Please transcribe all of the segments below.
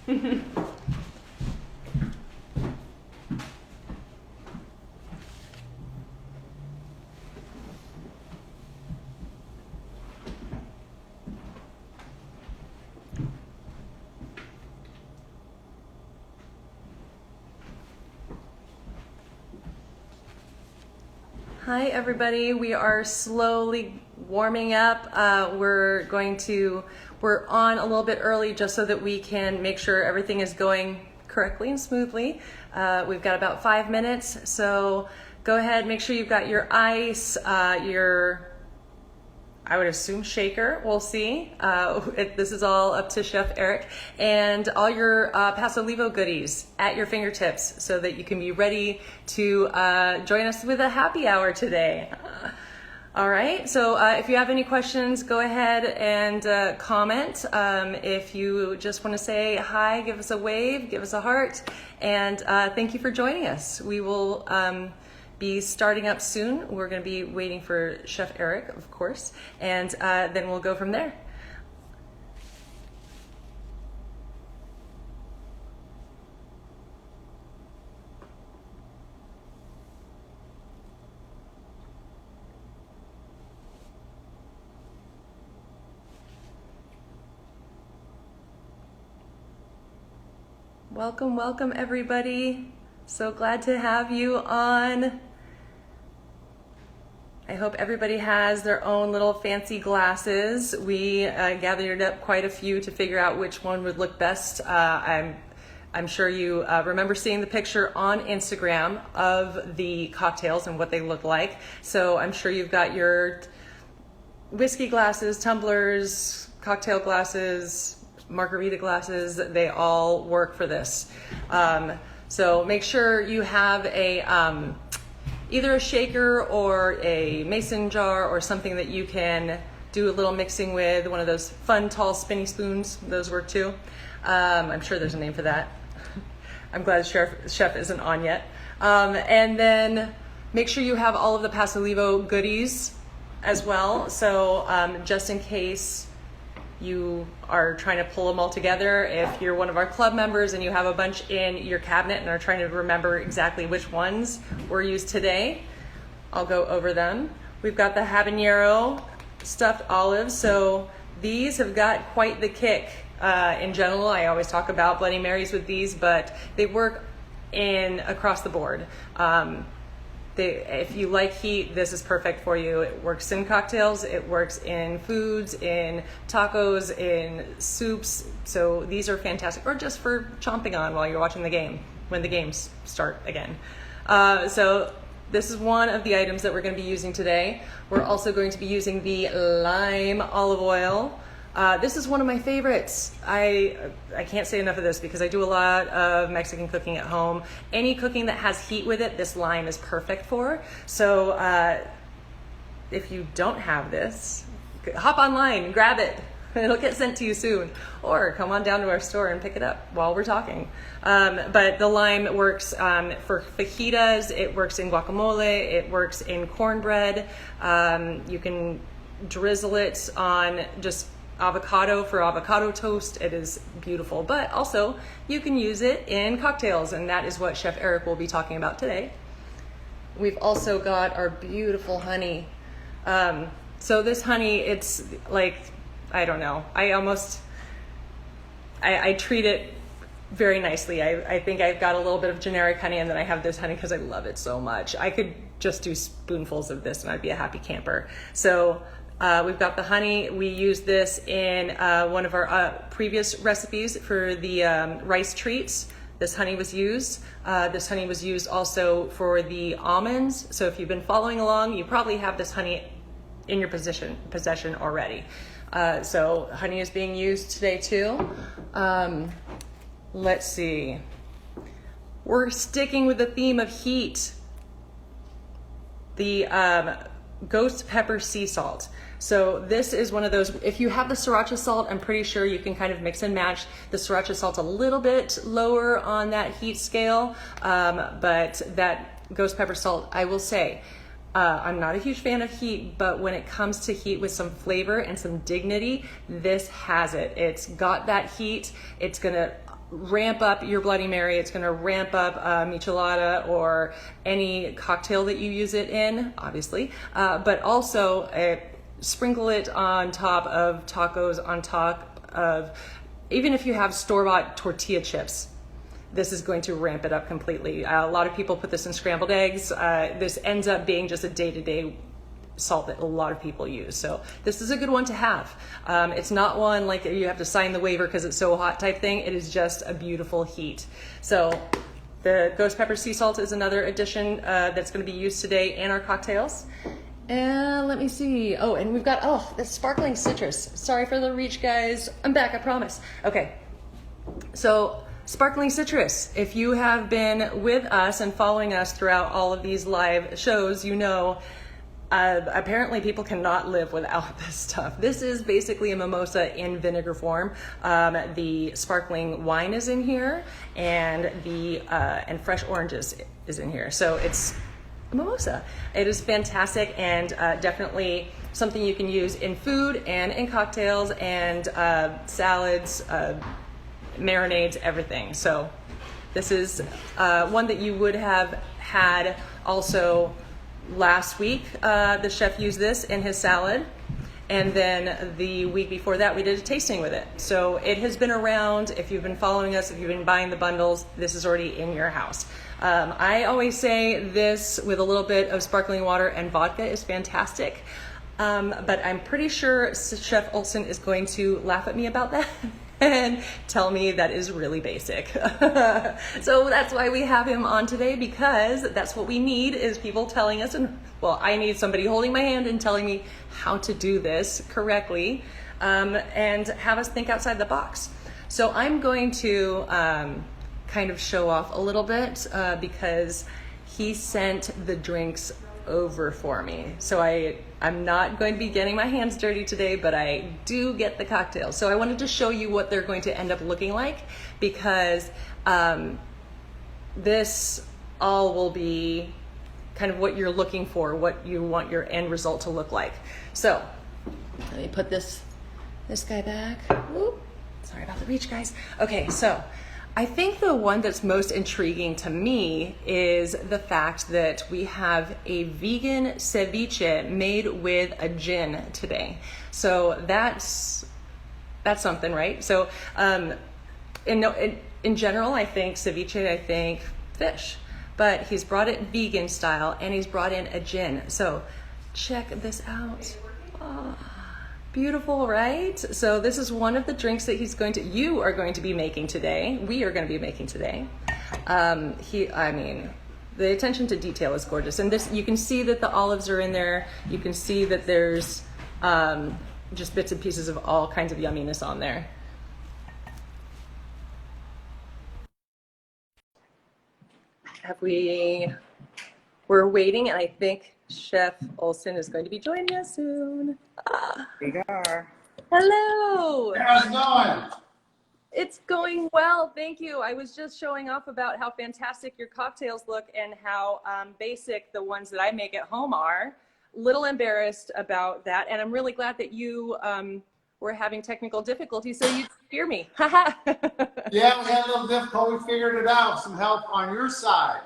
Hi everybody, we are slowly warming up. We're on a little bit early just so that we can make sure everything is going correctly and smoothly. We've got about 5 minutes, so go ahead, make sure you've got your ice, I would assume shaker, we'll see. This is all up to Chef Eric, and all your Pasolivo goodies at your fingertips so that you can be ready to join us with a happy hour today. All right, so if you have any questions, go ahead and comment. If you just want to say hi, give us a wave, give us a heart, and thank you for joining us. We will be starting up soon. We're going to be waiting for Chef Eric, of course, and then we'll go from there. Welcome, welcome everybody. So glad to have you on. I hope everybody has their own little fancy glasses. We gathered up quite a few to figure out which one would look best. I'm sure you remember seeing the picture on Instagram of the cocktails and what they look like. So I'm sure you've got your whiskey glasses, tumblers, cocktail glasses, margarita glasses. They all work for this. So make sure you have a either a shaker or a mason jar or something that you can do a little mixing with. One of those fun tall spinny spoons, those work too. I'm sure there's a name for that. I'm glad Chef isn't on yet. And then make sure you have all of the Pasolivo goodies as well. So just in case you are trying to pull them all together, if you're one of our club members and you have a bunch in your cabinet and are trying to remember exactly which ones were used today, I'll go over them. We've got the Habanero stuffed olives. So these have got quite the kick. In general, I always talk about Bloody Marys with these, but they work across the board. If you like heat, this is perfect for you. It works in cocktails, it works in foods, in tacos, in soups. So these are fantastic, or just for chomping on while you're watching the game, when the games start again. So this is one of the items that we're going to be using today. We're also going to be using the lime olive oil. This is one of my favorites. I can't say enough of this because I do a lot of Mexican cooking at home. Any cooking that has heat with it, this lime is perfect for. So if you don't have this, hop online and grab it. It'll get sent to you soon. Or come on down to our store and pick it up while we're talking. But the lime works for fajitas, it works in guacamole, it works in cornbread. You can drizzle it on just avocado for avocado toast. It is beautiful, but also you can use it in cocktails, and that is what Chef Eric will be talking about today. We've also got our beautiful honey. So this honey, it's like, I don't know, I treat it very nicely. I think I've got a little bit of generic honey, and then I have this honey because I love it so much. I could just do spoonfuls of this and I'd be a happy camper. So we've got the honey. We used this in one of our previous recipes for the rice treats. This honey was used. This honey was used also for the almonds. So if you've been following along, you probably have this honey in your possession already. So honey is being used today too. Let's see. We're sticking with the theme of heat. The ghost pepper sea salt. So this is one of those, if you have the sriracha salt, I'm pretty sure you can kind of mix and match. The sriracha salt's a little bit lower on that heat scale, but that ghost pepper salt, I will say, I'm not a huge fan of heat, but when it comes to heat with some flavor and some dignity, this has it. It's got that heat. It's gonna ramp up your Bloody Mary. It's going to ramp up michelada or any cocktail that you use it in, obviously, but also sprinkle it on top of tacos, on top of, even if you have store-bought tortilla chips, this is going to ramp it up completely. A lot of people put this in scrambled eggs. This ends up being just a day-to-day salt that a lot of people use. So this is a good one to have. It's not one like you have to sign the waiver because it's so hot type thing. It is just a beautiful heat. So the ghost pepper sea salt is another addition that's going to be used today in our cocktails. And let me see. Oh, and we've got, the sparkling citrus. Sorry for the reach, guys. I'm back, I promise. Okay. So sparkling citrus. If you have been with us and following us throughout all of these live shows, you know apparently people cannot live without this stuff. This is basically a mimosa in vinegar form. The sparkling wine is in here, and the and fresh oranges is in here. So it's a mimosa. It is fantastic, and definitely something you can use in food and in cocktails and salads, marinades, everything. So this is one that you would have had also last week. The chef used this in his salad, and then the week before that we did a tasting with it. So it has been around. If you've been following us, if you've been buying the bundles, this is already in your house. I always say this with a little bit of sparkling water and vodka is fantastic, but I'm pretty sure Chef Olson is going to laugh at me about that and tell me that is really basic. So that's why we have him on today, because that's what we need, is people telling us, and well, I need somebody holding my hand and telling me how to do this correctly, and have us think outside the box. So I'm going to kind of show off a little bit because he sent the drinks over for me. So I'm not going to be getting my hands dirty today, but I do get the cocktails. So I wanted to show you what they're going to end up looking like, because this all will be kind of what you're looking for, what you want your end result to look like. So let me put this guy back. Whoop. Sorry about the reach, guys. Okay, so I think the one that's most intriguing to me is the fact that we have a vegan ceviche made with a gin today. So that's something, right? So in general, I think ceviche, I think fish, but he's brought it vegan style, and he's brought in a gin. So check this out. Oh, beautiful, right? So this is one of the drinks that you are going to be making today. We are going to be making today. I mean, the attention to detail is gorgeous. And this, you can see that the olives are in there. You can see that there's just bits and pieces of all kinds of yumminess on there. We're waiting, and I think Chef Olson is going to be joining us soon. Vinegar. Hello. How's it going? It's going well, thank you. I was just showing off about how fantastic your cocktails look and how basic the ones that I make at home are. Little embarrassed about that, and I'm really glad that you were having technical difficulties, so you hear me. Yeah, we had a little difficulty. We figured it out. Some help on your side.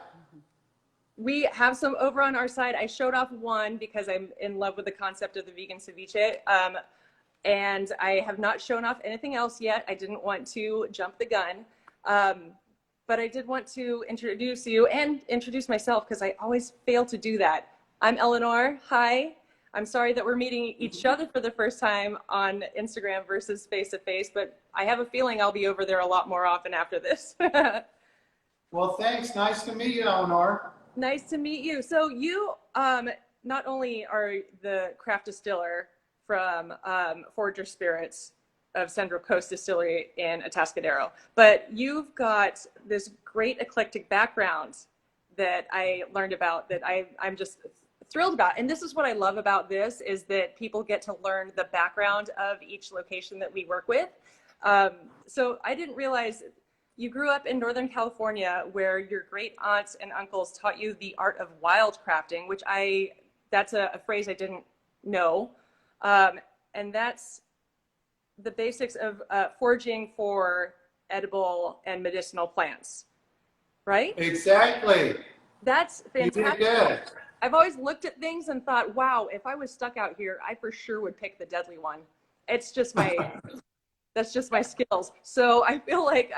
We have some over on our side. I showed off one because I'm in love with the concept of the vegan ceviche. And I have not shown off anything else yet. I didn't want to jump the gun. But I did want to introduce you and introduce myself, because I always fail to do that. I'm Eleanor. Hi. I'm sorry that we're meeting each other for the first time on Instagram versus face-to-face, but I have a feeling I'll be over there a lot more often after this. Well, thanks. Nice to meet you, Eleanor. Nice to meet you. So you not only are the craft distiller from Forager Spirits of Central Coast Distillery in Atascadero, but you've got this great eclectic background that I learned about that I'm just thrilled about. And this is what I love about this, is that people get to learn the background of each location that we work with. So I didn't realize you grew up in Northern California, where your great aunts and uncles taught you the art of wildcrafting, which that's a phrase I didn't know. And that's the basics of foraging for edible and medicinal plants, right? Exactly. That's You did fantastic. good. I've always looked at things and thought, wow, if I was stuck out here, I for sure would pick the deadly one. It's just that's just my skills. So I feel like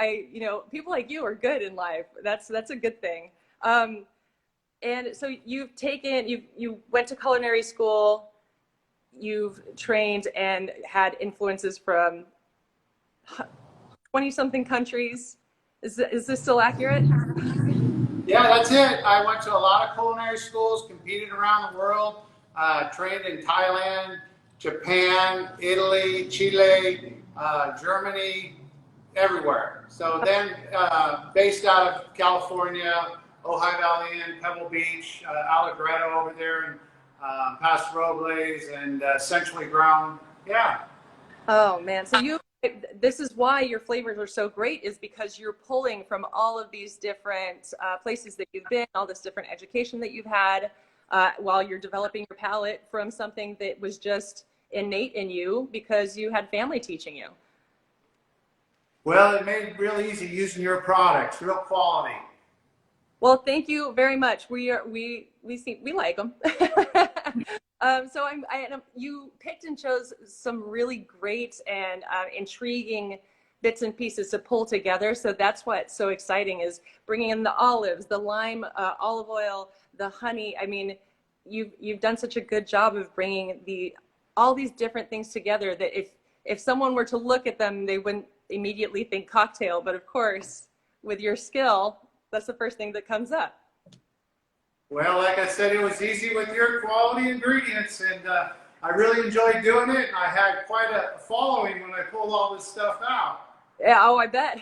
people like you are good in life. That's a good thing. And so you went to culinary school, you've trained and had influences from 20-something countries. Is this still accurate? Yeah, that's it. I went to a lot of culinary schools, competed around the world, trained in Thailand, Japan, Italy, Chile, Germany, everywhere. So then, based out of California, Ojai Valley Inn, Pebble Beach, Allegretto over there, and Paso Robles, and Centrally Ground. Yeah. Oh man, so this is why your flavors are so great, is because you're pulling from all of these different places that you've been, all this different education that you've had, while you're developing your palate from something that was just innate in you because you had family teaching you. Well, it made it real easy using your products, real quality. Well, thank you very much. We like them. So you picked and chose some really great and intriguing bits and pieces to pull together. So that's what's so exciting, is bringing in the olives, the lime, olive oil, the honey. I mean, you've done such a good job of bringing all these different things together that if someone were to look at them, they wouldn't immediately think cocktail. But of course, with your skill, that's the first thing that comes up. Well, like I said, it was easy with your quality ingredients, and I really enjoyed doing it. And I had quite a following when I pulled all this stuff out. Yeah, oh, I bet.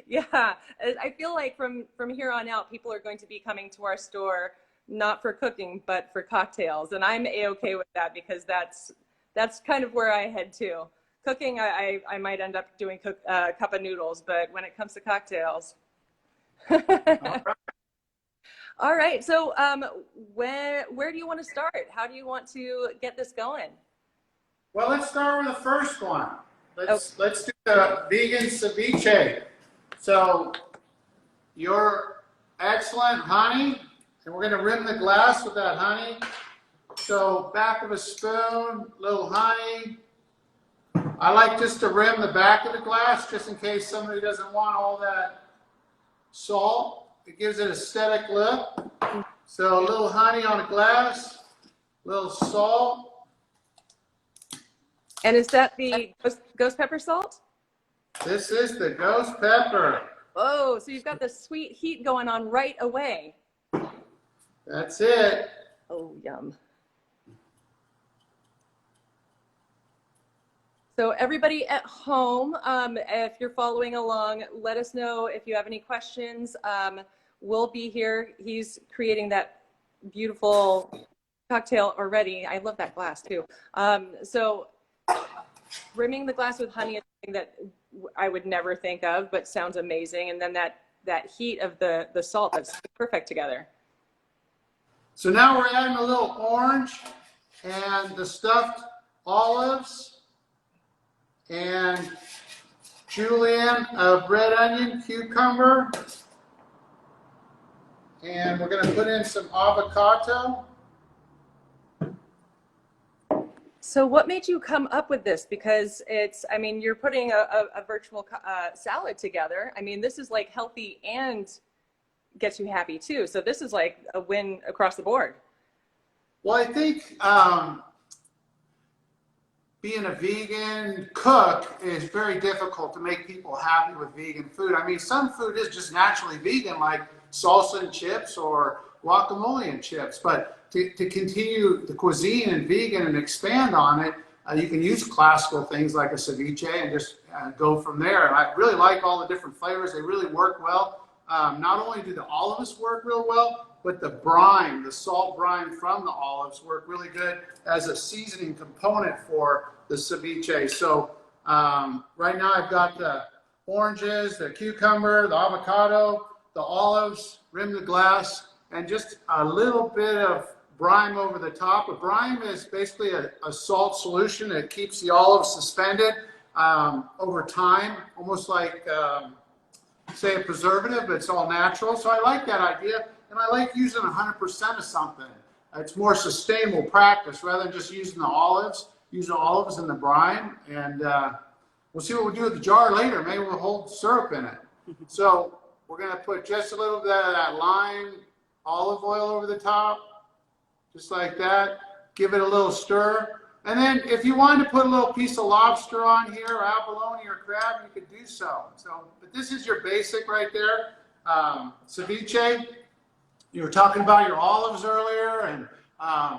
Yeah, I feel like from here on out, people are going to be coming to our store not for cooking, but for cocktails, and I'm a-okay with that, because that's kind of where I head to. Cooking, I might end up doing cup of noodles, but when it comes to cocktails. All right. All right. So where do you want to start? How do you want to get this going? Well, let's start with the first one. Let's do the vegan ceviche. So your excellent honey, and we're going to rim the glass with that honey. So back of a spoon, little honey. I like just to rim the back of the glass, just in case somebody doesn't want all that salt. It gives it an aesthetic look. So a little honey on a glass, a little salt. And is that the ghost pepper salt? This is the ghost pepper. Oh, so you've got the sweet heat going on right away. That's it. Oh, yum. So everybody at home, if you're following along, let us know if you have any questions. We'll be here. He's creating that beautiful cocktail already. I love that glass too. So rimming the glass with honey is something that I would never think of, but sounds amazing. And then that heat of the salt, that's perfect together. So now we're adding a little orange and the stuffed olives and julienne of red onion, cucumber, and we're going to put in some avocado. So what made you come up with this? Because I mean, you're putting a virtual salad together. I mean, this is like healthy and gets you happy too. So this is like a win across the board. Well, I think being a vegan cook is very difficult to make people happy with vegan food. I mean, some food is just naturally vegan, like salsa and chips or guacamole and chips. But to continue the cuisine and vegan and expand on it, you can use classical things like a ceviche and just go from there. And I really like all the different flavors. They really work well. Not only do the olives work real well, but the brine, the salt brine from the olives work really good as a seasoning component for the ceviche. So right now I've got the oranges, the cucumber, the avocado, the olives, rim the glass, and just a little bit of brine over the top. A brine is basically a salt solution that keeps the olives suspended. over time, almost like, say, a preservative, but it's all natural. So I like that idea, and I like using 100% of something. It's more sustainable practice rather than just using the olives. Use the olives in the brine, and we'll see what we do with the jar later. Maybe we'll hold syrup in it. So we're going to put just a little bit of that lime olive oil over the top, just like that. Give it a little stir. And then if you wanted to put a little piece of lobster on here, or abalone or crab, you could do so. But this is your basic right there. Ceviche. You were talking about your olives earlier, and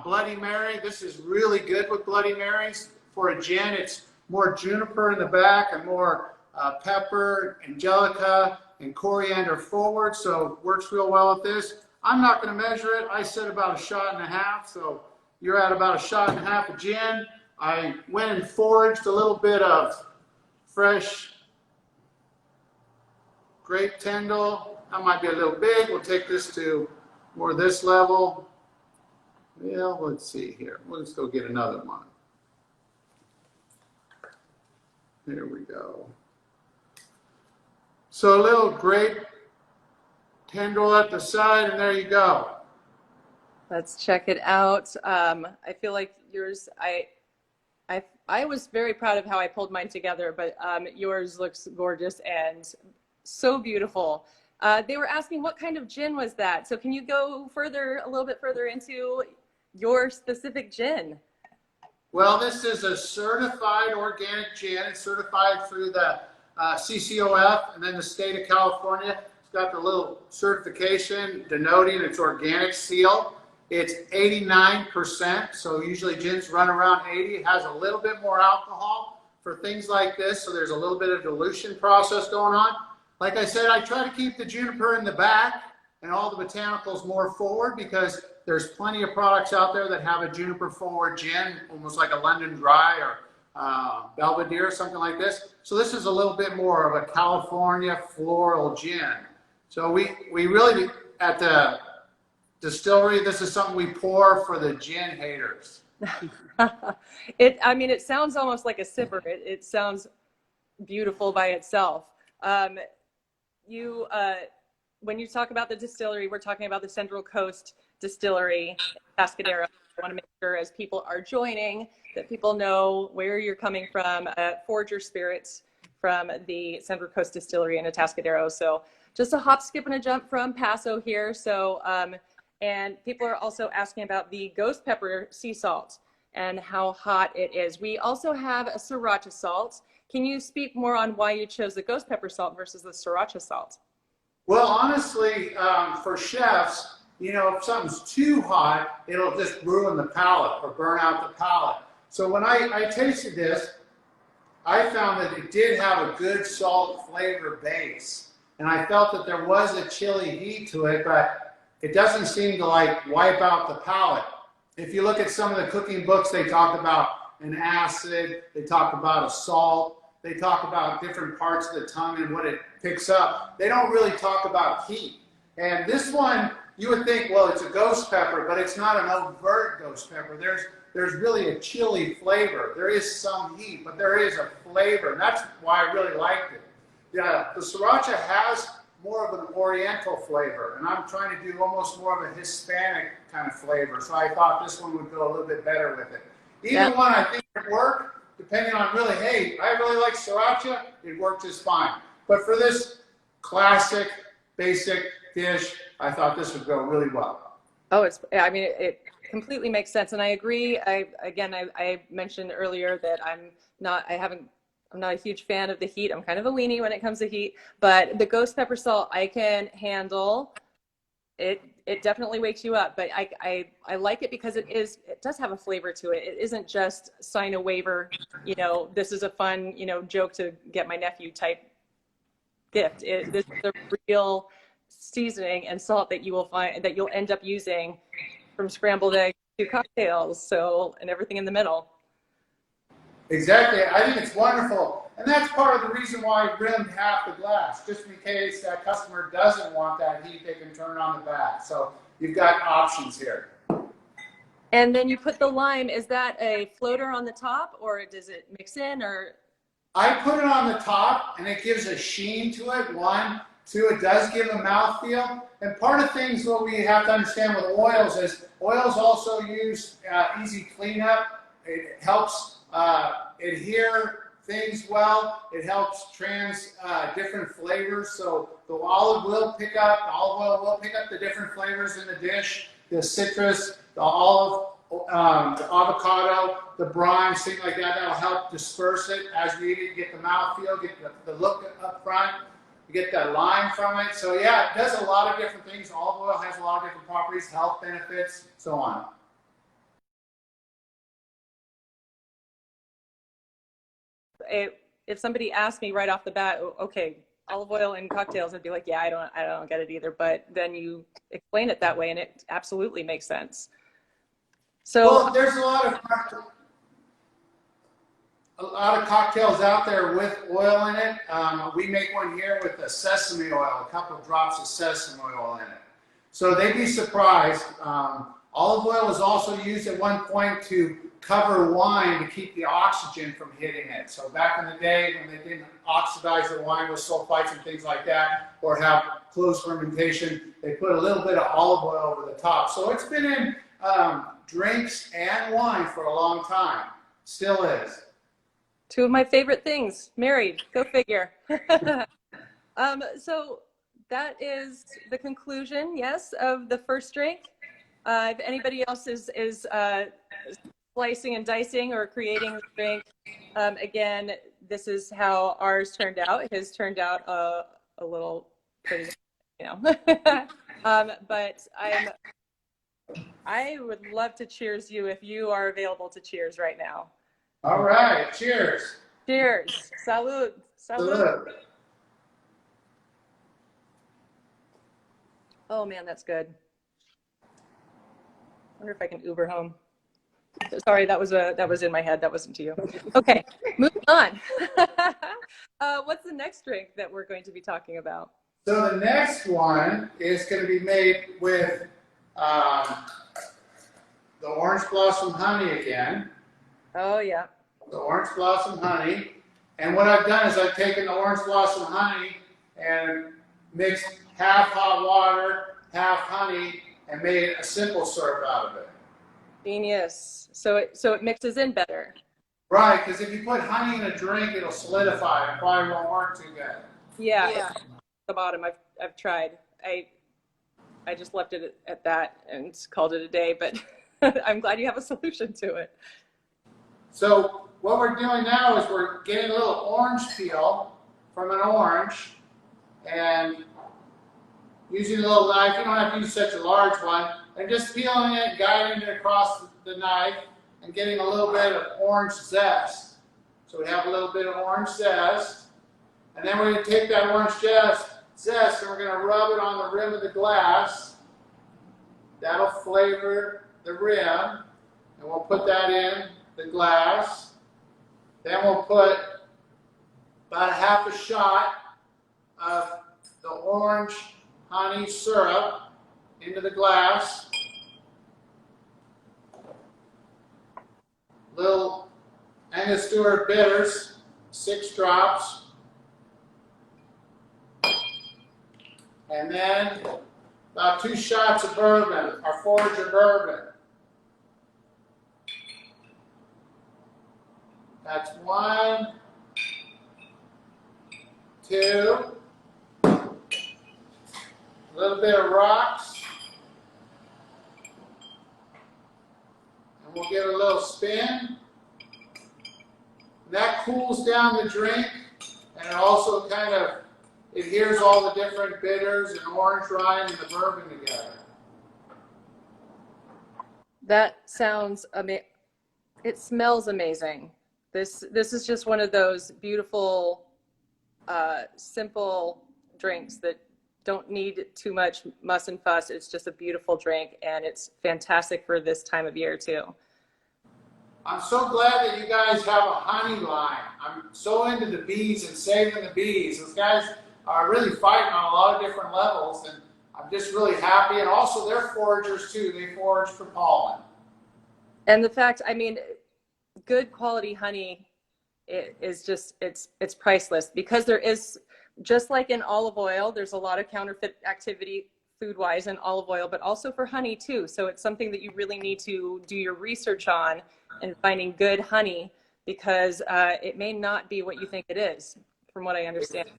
Bloody Mary. This is really good with Bloody Marys. For a gin, it's more juniper in the back and more pepper, angelica, and coriander forward, so works real well with this. I'm not going to measure it. I said about 1.5 shots, so you're at about 1.5 shots of gin. I went and foraged a little bit of fresh grape Tyndall. That might be a little big. We'll take this to more this level. Yeah, let's see here. Let's go get another one. There we go. So a little grape Tyndall at the side, and there you go. Let's check it out. I feel like yours, I was very proud of how I pulled mine together, but yours looks gorgeous and so beautiful. They were asking what kind of gin was that? So can you go a little bit further into your specific gin? Well, this is a certified organic gin. It's certified through the CCOF and then the state of California. It's got the little certification denoting its organic seal. It's 89%, so usually gins run around 80. It has a little bit more alcohol for things like this, so there's a little bit of dilution process going on. Like I said, I try to keep the juniper in the back and all the botanicals more forward, because there's plenty of products out there that have a juniper forward gin, almost like a London Dry or Belvedere, something like this. So this is a little bit more of a California floral gin. So we really, at the distillery, this is something we pour for the gin haters. It sounds almost like a sipper. It sounds beautiful by itself. When you talk about the distillery, we're talking about the Central Coast Distillery, Tascadero. I want to make sure, as people are joining, that people know where you're coming from. Forager Spirits from the Central Coast Distillery in Atascadero. So just a hop, skip, and a jump from Paso here. So, and people are also asking about the ghost pepper sea salt and how hot it is. We also have a sriracha salt. Can you speak more on why you chose the ghost pepper salt versus the sriracha salt? Well, honestly, for chefs, if something's too hot, it'll just ruin the palate or burn out the palate. So when I tasted this, I found that it did have a good salt flavor base. And I felt that there was a chili heat to it, but it doesn't seem to wipe out the palate. If you look at some of the cooking books, they talk about an acid, they talk about a salt, they talk about different parts of the tongue and what it picks up. They don't really talk about heat. And this one, you would think, well, it's a ghost pepper, but it's not an overt ghost pepper. There's really a chili flavor. There is some heat, but there is a flavor. And that's why I really liked it. Yeah, the sriracha has more of an oriental flavor, and I'm trying to do almost more of a Hispanic kind of flavor. So I thought this one would go a little bit better with it. Either one I think would work. Depending on really, hey, I really like sriracha, it worked just fine. But for this classic, basic dish, I thought this would go really well. Oh, it completely makes sense. And I agree. I mentioned earlier that I'm not a huge fan of the heat. I'm kind of a weenie when it comes to heat, but the ghost pepper salt I can handle. It definitely wakes you up, but I like it because it does have a flavor to it. It isn't just sign a waiver, this is a fun, joke to get my nephew type gift. This is a real seasoning and salt that you'll end up using from scrambled eggs to cocktails, and everything in the middle. Exactly. I think it's wonderful. And that's part of the reason why I rimmed half the glass, just in case that customer doesn't want that heat, they can turn it on the back. So you've got options here. And then you put the lime. Is that a floater on the top, or does it mix in, or? I put it on the top, and it gives a sheen to it. One, two, it does give a mouthfeel. And part of things what we have to understand with oils is oils also use easy cleanup. It helps adhere things well. It helps different flavors. So the olive oil will pick up the different flavors in the dish. The citrus, the olive, the avocado, the brine, things like that. That'll help disperse it as you eat it. Get the mouthfeel, get the look up front. You get that lime from it. So yeah, it does a lot of different things. Olive oil has a lot of different properties, health benefits, so on. If somebody asked me right off the bat, okay, olive oil in cocktails, I'd be like, yeah, I don't get it either. But then you explain it that way, and it absolutely makes sense. So well, there's a lot of cocktails out there with oil in it. We make one here with the sesame oil, a couple of drops of sesame oil in it. So they'd be surprised. Olive oil was also used at one point to cover wine to keep the oxygen from hitting it. So back in the day when they didn't oxidize the wine with sulfites and things like that, or have closed fermentation, they put a little bit of olive oil over the top. So it's been in drinks and wine for a long time. Still is. two of my favorite things, married, go figure. So that is the conclusion, yes, of the first drink. If anybody else is slicing and dicing or creating the drink, again, this is how ours turned out. His turned out a little pretty, you know. But I would love to cheers you if you are available to cheers right now. All right, cheers. Cheers. Salud. Salud. Salud. Oh man, that's good. I wonder if I can Uber home. Sorry, that was in my head. That wasn't to you. Okay, moving on. What's the next drink that we're going to be talking about? So the next one is going to be made with the orange blossom honey again. Oh yeah. The orange blossom honey. And what I've done is I've taken the orange blossom honey and mixed half hot water, half honey, and made a simple syrup out of it. Genius. So it mixes in better. Right, because if you put honey in a drink, it'll solidify. It probably won't work too good. Yeah. The bottom. I've tried. I just left it at that and called it a day. But I'm glad you have a solution to it. So what we're doing now is we're getting a little orange peel from an orange and using a little knife. You don't have to use such a large one. And just peeling it, guiding it across the knife, and getting a little bit of orange zest. So we have a little bit of orange zest. And then we're going to take that orange zest and we're going to rub it on the rim of the glass. That'll flavor the rim. And we'll put that in the glass. Then we'll put about half a shot of the orange honey syrup into the glass. Little Angostura bitters, 6 drops. And then about 2 shots of bourbon, our Forager bourbon. That's 1, 2, a little bit of rocks. And we'll give it a little spin. That cools down the drink, and it also kind of adheres all the different bitters and orange rind and the bourbon together. That sounds amazing. It smells amazing. This is just one of those beautiful, simple drinks that don't need too much muss and fuss. It's just a beautiful drink, and it's fantastic for this time of year too. I'm so glad that you guys have a honey line. I'm so into the bees and saving the bees. Those guys are really fighting on a lot of different levels, and I'm just really happy. And also, they're foragers too. They forage for pollen. And the fact, I mean, good quality honey it is just, it's priceless, because there is, just like in olive oil, there's a lot of counterfeit activity food-wise in olive oil, but also for honey too. So it's something that you really need to do your research on, and finding good honey, because it may not be what you think it is, from what I understand.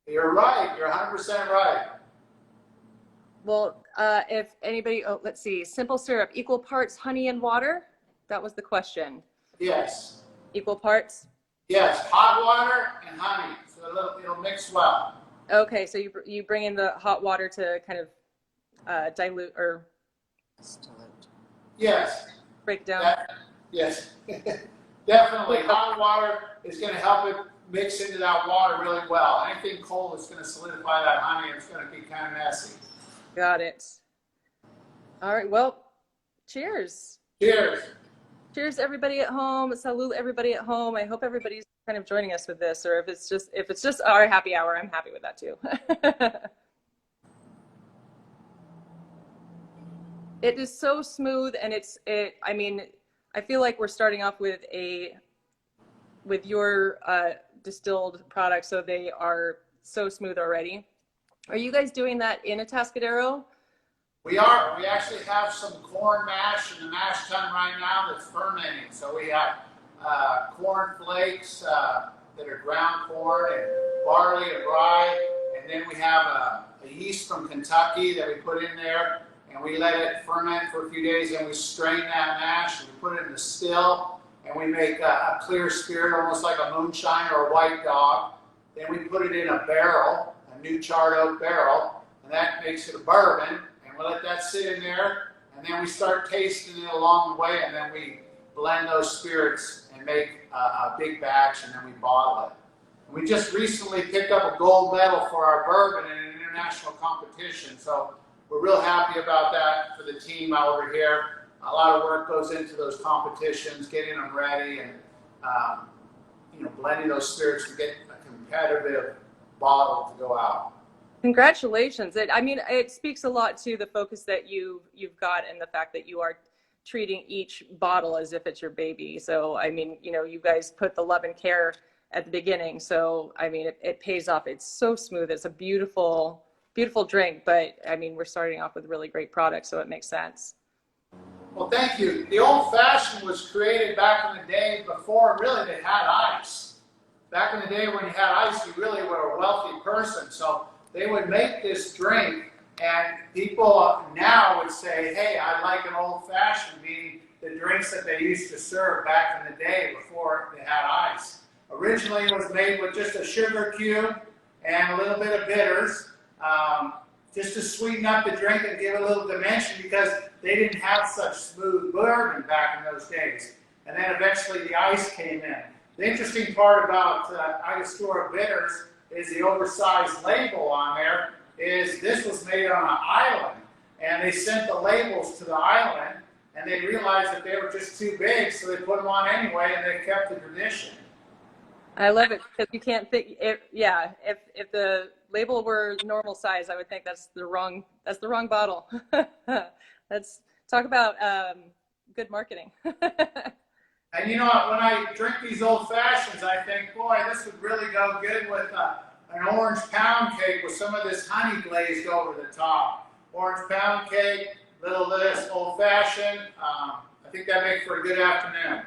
You're right. You're 100% right. Well, if anybody, oh, let's see, simple syrup, equal parts honey and water? That was the question. Yes. Equal parts? Yes. Hot water and honey. So it'll mix well. Okay, so you bring in the hot water to kind of dilute or Yes. break it down. Yes. Definitely. Hot water is going to help it mix into that water really well. Anything cold is going to solidify that honey, and it's going to be kind of messy. Got it. All right, well, cheers. Cheers. Cheers, everybody at home. Salud, everybody at home. I hope everybody's kind of joining us with this, or if it's just our happy hour, I'm happy with that too. It is so smooth, and I mean, I feel like we're starting off with your distilled products, so they are so smooth already. Are you guys doing that in a Atascadero? We are. We actually have some corn mash in the mash tun right now that's fermenting. So we have corn flakes that are ground corn, and barley and rye, and then we have a yeast from Kentucky that we put in there, and we let it ferment for a few days, and we strain that mash, and we put it in the still, and we make a clear spirit, almost like a moonshine or a white dog. Then we put it in a barrel, a new charred oak barrel, and that makes it a bourbon. We'll let that sit in there, and then we start tasting it along the way, and then we blend those spirits and make a big batch, and then we bottle it. And we just recently picked up a gold medal for our bourbon in an international competition, so we're real happy about that for the team over here. A lot of work goes into those competitions, getting them ready, and blending those spirits to get a competitive bottle to go out. Congratulations. It speaks a lot to the focus that you've got, and the fact that you are treating each bottle as if it's your baby. So, you guys put the love and care at the beginning. So, it pays off. It's so smooth. It's a beautiful, beautiful drink, but we're starting off with really great products, so it makes sense. Well, thank you. The old fashioned was created back in the day before really they had ice. Back in the day when you had ice, you really were a wealthy person. So they would make this drink, and people now would say, hey, I like an old-fashioned, meaning the drinks that they used to serve back in the day before they had ice. Originally, it was made with just a sugar cube and a little bit of bitters, just to sweeten up the drink and give it a little dimension, because they didn't have such smooth bourbon back in those days. And then eventually the ice came in. The interesting part about Angostura bitters is the oversized label on there. Is this was made on an island, and they sent the labels to the island, and they realized that they were just too big, so they put them on anyway, and they kept the tradition. I love it, because you can't think if the label were normal size, I would think that's the wrong bottle. Let's talk about good marketing. And when I drink these old fashions, I think, boy, this would really go good with an orange pound cake with some of this honey glazed over the top. Orange pound cake, little of this old fashioned. I think that makes for a good afternoon.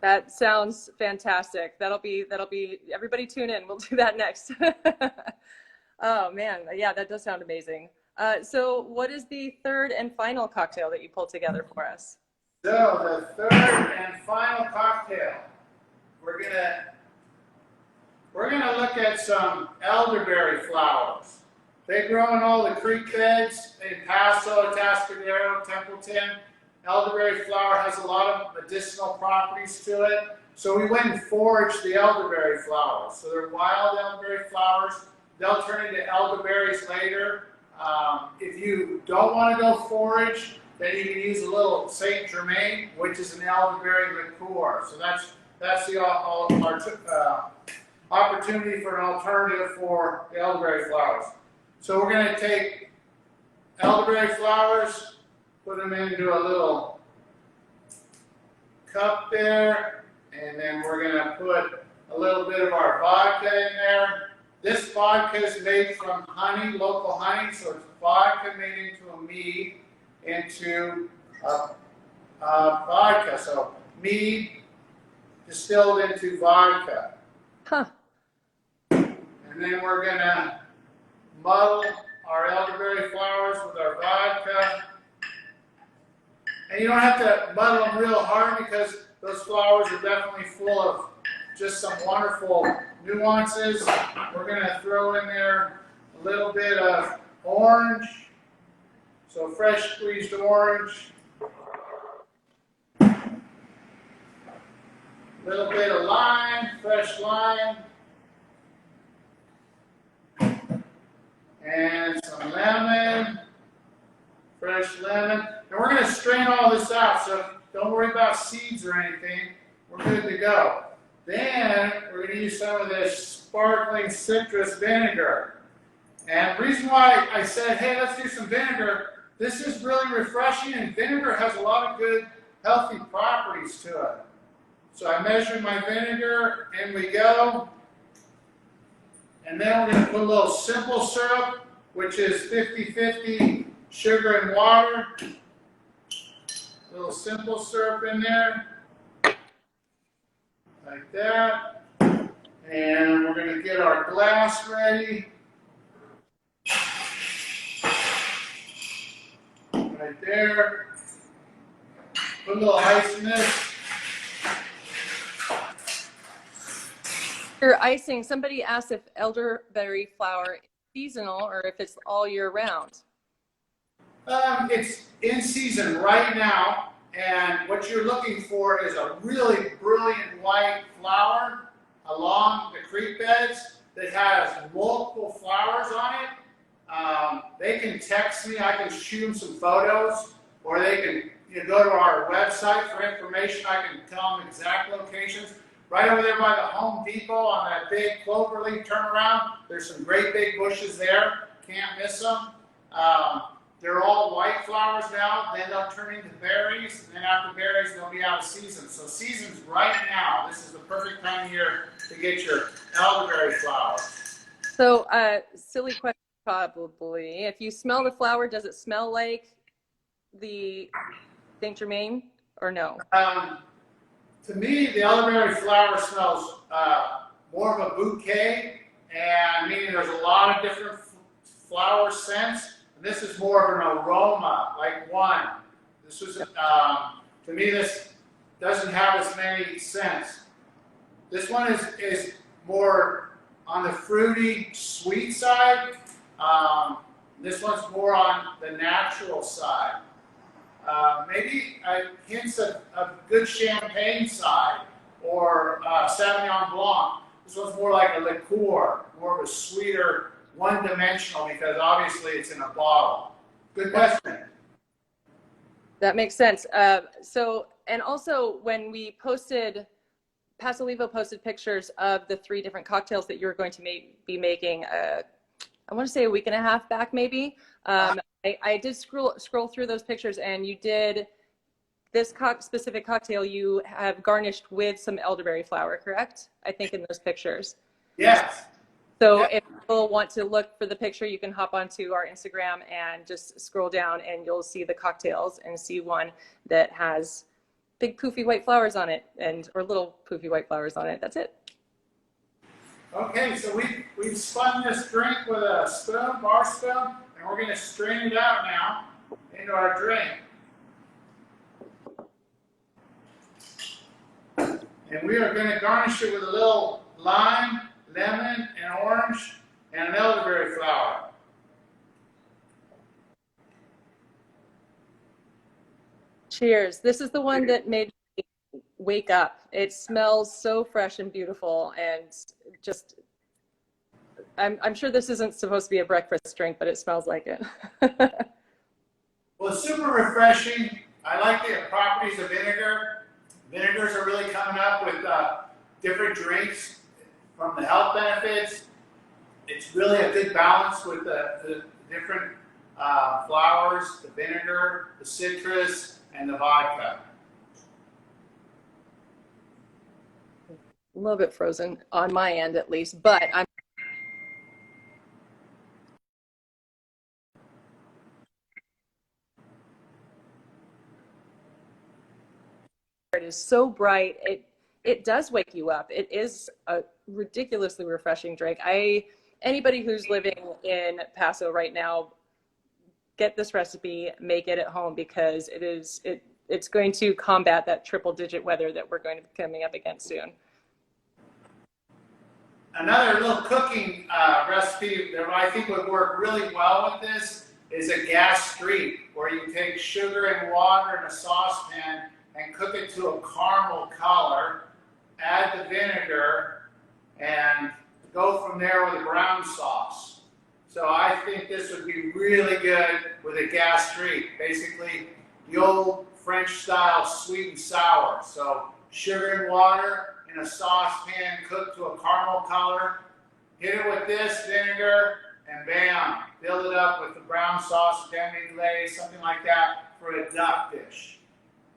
That sounds fantastic. That'll be everybody tune in. We'll do that next. Oh man, yeah, that does sound amazing. So what is the third and final cocktail that you pulled together for us? So the third and final cocktail, we're gonna look at some elderberry flowers. They grow in all the creek beds in Paso, Atascadero, Templeton. Elderberry flower has a lot of medicinal properties to it. So we went and foraged the elderberry flowers. So they're wild elderberry flowers. They'll turn into elderberries later. If you don't want to go forage, then you can use a little Saint Germain, which is an elderberry liqueur. So that's the opportunity for an alternative for the elderberry flowers. So we're going to take elderberry flowers, put them into a little cup there, and then we're going to put a little bit of our vodka in there. This vodka is made from honey, local honey, so it's vodka made into a mead, into vodka. So mead distilled into vodka. Huh. And then we're going to muddle our elderberry flowers with our vodka. And you don't have to muddle them real hard because those flowers are definitely full of just some wonderful nuances. We're going to throw in there a little bit of orange, so fresh squeezed orange, a little bit of lime, fresh lime, and some lemon, fresh lemon. And we're going to strain all this out, so don't worry about seeds or anything. We're good to go. Then we're going to use some of this sparkling citrus vinegar. And the reason why I said, hey, let's do some vinegar, this is really refreshing, and vinegar has a lot of good, healthy properties to it. So I measured my vinegar, and we go. And then we're going to put a little simple syrup, which is 50-50 sugar and water. A little simple syrup in there, like that. And we're going to get our glass ready. Right there. Put a little ice in this. Your icing, somebody asked if elderberry flower is seasonal or if it's all year round. It's in season right now, and what you're looking for is a really brilliant white flower along the creek beds that has multiple flowers on it. They can text me, I can shoot them some photos, or they can go to our website for information. I can tell them exact locations. Right over there by the Home Depot on that big cloverleaf turnaround, there's some great big bushes there. Can't miss them. They're all white flowers now, then they'll turn into berries, and then after berries, they'll be out of season. So season's right now. This is the perfect time of year to get your elderberry flowers. So, silly question probably. If you smell the flower, does it smell like the Saint Germain or no? To me, the elderberry flower smells more of a bouquet, and meaning there's a lot of different flower scents. This is more of an aroma, like one. This was, to me, this doesn't have as many scents. This one is more on the fruity, sweet side. This one's more on the natural side. Maybe hints of good champagne side or Sauvignon Blanc. This one's more like a liqueur, more of a sweeter, one-dimensional, because obviously it's in a bottle. Good question. That makes sense. And also when we posted, Pasolivo posted pictures of the 3 different cocktails that you were going to be making, I want to say a week and a half back, maybe. I did scroll through those pictures, and you did this specific cocktail you have garnished with some elderberry flower, correct? I think in those pictures. Yes. So if people want to look for the picture, you can hop onto our Instagram and just scroll down, and you'll see the cocktails and see one that has big poofy white flowers on it, or little poofy white flowers on it. That's it. Okay, so we've spun this drink with a spoon, bar spoon, and we're going to strain it out now into our drink. And we are going to garnish it with a little lime, lemon, and orange, and an elderberry flower. Cheers. This is the one that made me wake up. It smells so fresh and beautiful, and just, I'm sure this isn't supposed to be a breakfast drink, but it smells like it. Well, it's super refreshing. I like the properties of vinegar. Vinegars are really coming up with different drinks from the health benefits. It's really a good balance with the different flowers, the vinegar, the citrus, and the vodka. a little bit frozen on my end at least, but I'm it is so bright. It does wake you up. It is a ridiculously refreshing drink. Anybody who's living in Paso right now, get this recipe, make it at home because it's going to combat that triple digit weather that we're going to be coming up against soon. Another little cooking recipe that I think would work really well with this is a gas street, where you take sugar and water in a saucepan and cook it to a caramel color, add the vinegar, and go from there with a brown sauce. So I think this would be really good with a gas street, basically the old French style sweet and sour. So sugar and water in a saucepan, cooked to a caramel color, hit it with this vinegar, and bam, build it up with the brown sauce, demi-glaze, something like that for a duck dish.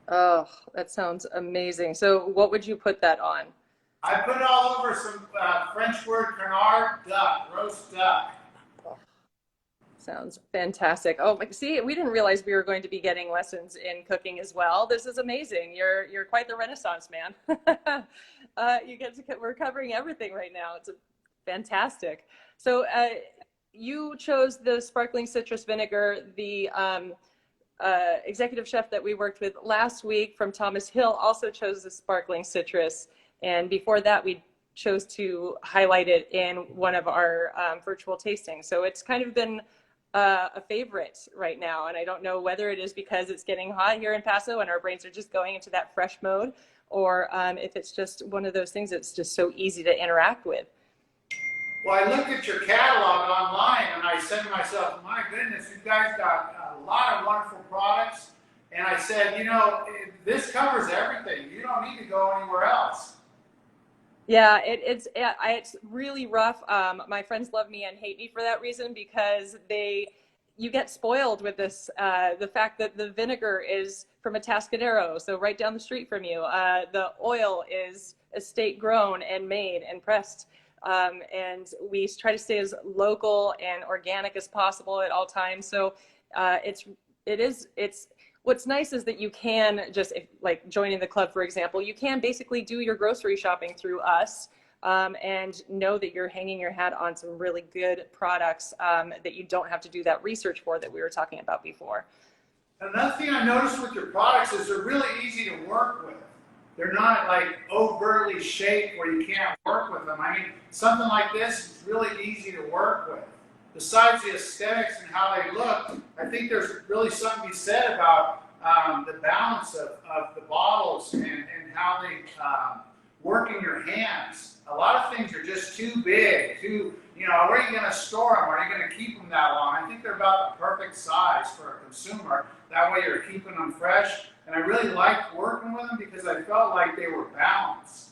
Oh, that sounds amazing. So what would you put that on? I put it all over some French word canard duck, roast duck. Sounds fantastic. Oh, see, we didn't realize we were going to be getting lessons in cooking as well. This is amazing. You're quite the Renaissance man. We're covering everything right now. It's fantastic. So you chose the sparkling citrus vinegar. The executive chef that we worked with last week from Thomas Hill also chose the sparkling citrus. And before that, we chose to highlight it in one of our virtual tastings. So it's kind of been a favorite right now. And I don't know whether it is because it's getting hot here in Paso and our brains are just going into that fresh mode, or if it's just one of those things that's just so easy to interact with. Well, I looked at your catalog online and I said to myself, my goodness, you guys got a lot of wonderful products. And I said, you know, this covers everything. You don't need to go anywhere else. Yeah, it's really rough. My friends love me and hate me for that reason, because you get spoiled with this, the fact that the vinegar is from a Tascadero, so right down the street from you. The oil is estate grown and made and pressed. And we try to stay as local and organic as possible at all times. So what's nice is that you can just, like joining the club, for example, you can basically do your grocery shopping through us, and know that you're hanging your hat on some really good products that you don't have to do that research for that we were talking about before. Another thing I noticed with your products is they're really easy to work with. They're not like overtly shaped where you can't work with them. I mean, something like this is really easy to work with. Besides the aesthetics and how they look, I think there's really something to be said about the balance of the bottles and how they work in your hands. A lot of things are just too big, where are you going to store them? Are you going to keep them that long? I think they're about the perfect size for a consumer. That way you're keeping them fresh. And I really liked working with them because I felt like they were balanced.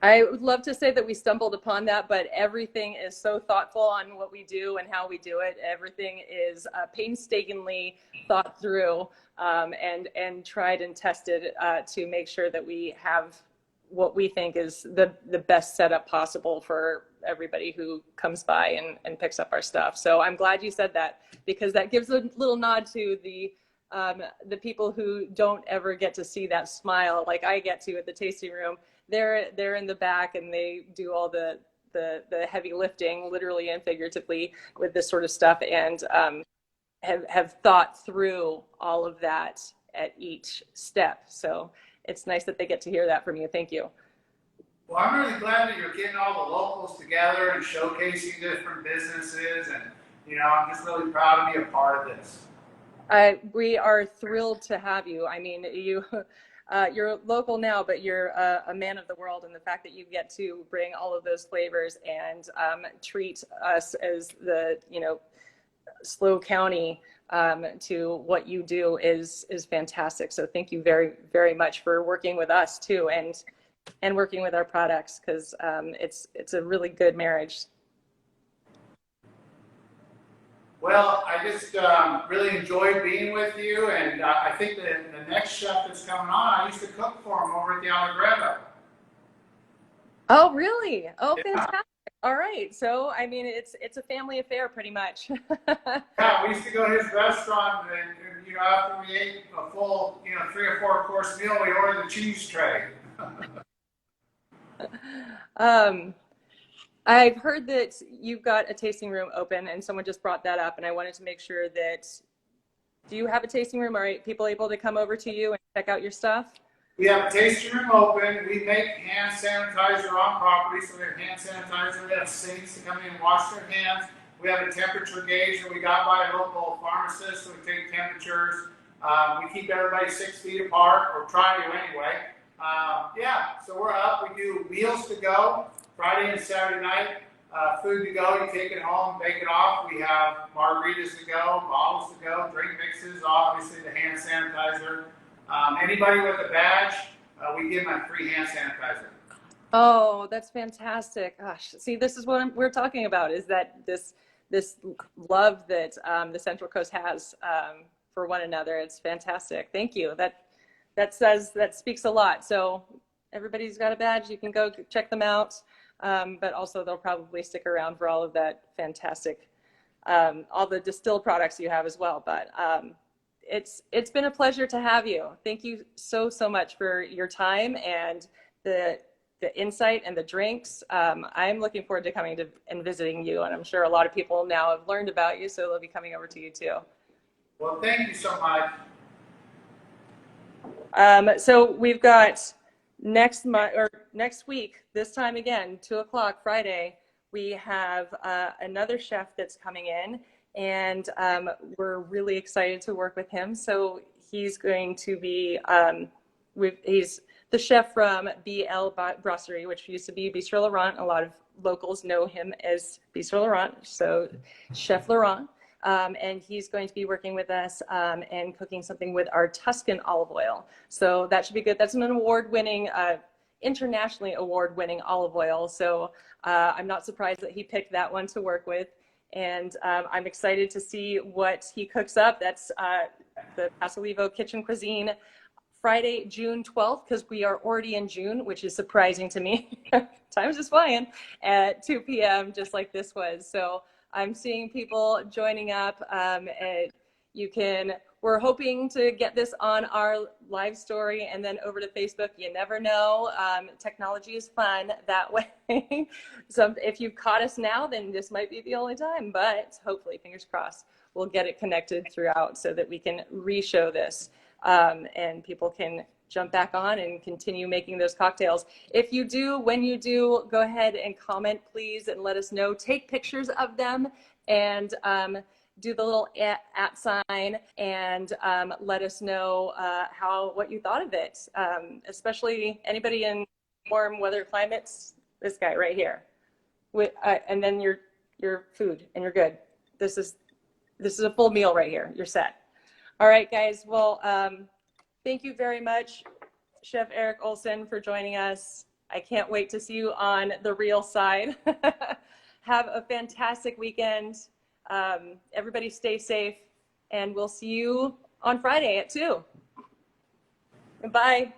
I would love to say that we stumbled upon that, but everything is so thoughtful on what we do and how we do it. Everything is painstakingly thought through and tried and tested to make sure that we have what we think is the best setup possible for everybody who comes by and picks up our stuff. So I'm glad you said that, because that gives a little nod to the people who don't ever get to see that smile like I get to at the tasting room. They're in the back and they do all the heavy lifting, literally and figuratively, with this sort of stuff, and have thought through all of that at each step. So it's nice that they get to hear that from you. Thank you. Well, I'm really glad that you're getting all the locals together and showcasing different businesses, and I'm just really proud to be a part of this. We are thrilled to have you. I mean, you're local now, but you're a man of the world, and the fact that you get to bring all of those flavors and treat us as the SLO County to what you do is fantastic. So thank you very, very much for working with us too, and working with our products, because it's a really good marriage. Well, I just really enjoyed being with you, and I think that the next chef that's coming on, I used to cook for him over at the Allegretto. Oh, really? Oh, fantastic. All right. So, I mean, it's a family affair pretty much. Yeah, we used to go to his restaurant, and after we ate a full 3 or 4 course meal, we ordered the cheese tray. Um, I've heard that you've got a tasting room open, and someone just brought that up, and I wanted to make sure that, do you have a tasting room? Are people able to come over to you and check out your stuff? We have a tasting room open. We make hand sanitizer on property, so we have hand sanitizer. We have sinks to come in and wash their hands. We have a temperature gauge that we got by a local pharmacist, so we take temperatures. We keep everybody 6 feet apart, or try to anyway. Yeah, so we're up. We do meals to go Friday and Saturday night. Food to go. You take it home, bake it off. We have margaritas to go, bottles to go, drink mixes, obviously the hand sanitizer. Anybody with a badge, we give them a free hand sanitizer. Oh, that's fantastic. Gosh, see, this is what we're talking about, is that this love that the Central Coast has for one another. It's fantastic. Thank you. That speaks a lot. So everybody's got a badge. You can go check them out. But also they'll probably stick around for all of that fantastic, all the distilled products you have as well. But it's been a pleasure to have you. Thank you so much for your time and the insight and the drinks. I'm looking forward to coming to and visiting you, and I'm sure a lot of people now have learned about you, so they'll be coming over to you too. Well, thank you so much. So we've got next week, this time again, 2 o'clock Friday, we have another chef that's coming in, and we're really excited to work with him. So he's going to be, he's the chef from BL Brasserie, which used to be Bistro Laurent. A lot of locals know him as Bistro Laurent, so Chef Laurent. And he's going to be working with us and cooking something with our Tuscan olive oil. So that should be good. That's an award-winning, internationally award-winning olive oil. So I'm not surprised that he picked that one to work with. And I'm excited to see what he cooks up. That's the Pasolivo Kitchen Cuisine, Friday, June 12th, because we are already in June, which is surprising to me. Time's just flying, at 2 p.m., just like this was. So I'm seeing people joining up. We're hoping to get this on our live story and then over to Facebook. You never know. Technology is fun that way. So if you've caught us now, then this might be the only time, but hopefully, fingers crossed, we'll get it connected throughout so that we can re-show this and people can jump back on and continue making those cocktails. If you do, when you do, go ahead and comment, please, and let us know. Take pictures of them and do the little @ sign and let us know what you thought of it, especially anybody in warm weather climates. This guy right here, and then your food, and you're good. This is a full meal right here. You're set. All right, guys. Well, thank you very much, Chef Eric Olson, for joining us. I can't wait to see you on the real side. Have a fantastic weekend. Everybody stay safe, and we'll see you on Friday at 2. Bye.